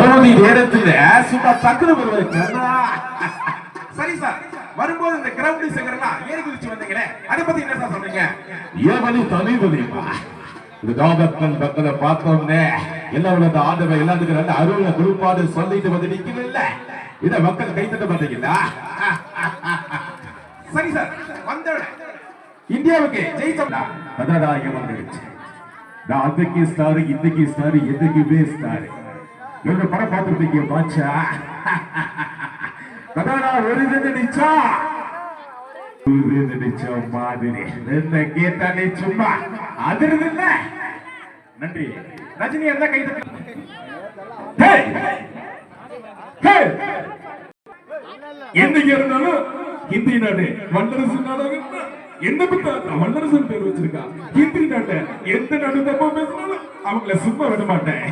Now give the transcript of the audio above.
பகுதி நேரத்தில் சும்மா டக்குனு வருவாரு. சரி சார், வரும்போது இந்த கிரவுண்ட் சங்கரெல்லாம் ஏறி குதிச்சு வந்தீங்களே, அதை பத்தி என்ன சார் சொல்றீங்க? ஏவலி தனி வலிமா இது லோகத்தன் பக்கத்தை பார்த்தோம்னே எல்லாரோட ஆண்டவை எல்லாத்துக்கும் நல்ல அருள குழுப்பாடு சொல்லிட்டு வந்து நிக்கல. இத மக்கள் கைத்தட்ட மாட்டீங்களா? சரி சார், வந்தவன இந்தியாவுக்கு ஜெயிச்சோம்னா கதாநாயகம் வந்துடுச்சு. நான் அதுக்கு ஸ்டார், இதுக்கு ஸ்டார், எதுக்குமே ஸ்டார். இவங்க படம் பார்த்துருப்பீங்க பாச்சா. கதானா ஒரு நினைச்சா மாதிரி என்ன கேட்டாலே சும்மா அதிர்வு இல்ல. நன்றி. ரஜினி என்ன கை என்னைக்கு இருந்தாலும் ஹிந்தி நாடு வல்லரசு நாடாக என்ன பத்தி வல்லரசன் பேர் வச்சிருக்கா. ஹிந்தி நாட்டை எந்த நாடு தப்பா பேசினாலும் அவங்கள சும்மா விட மாட்டேன்.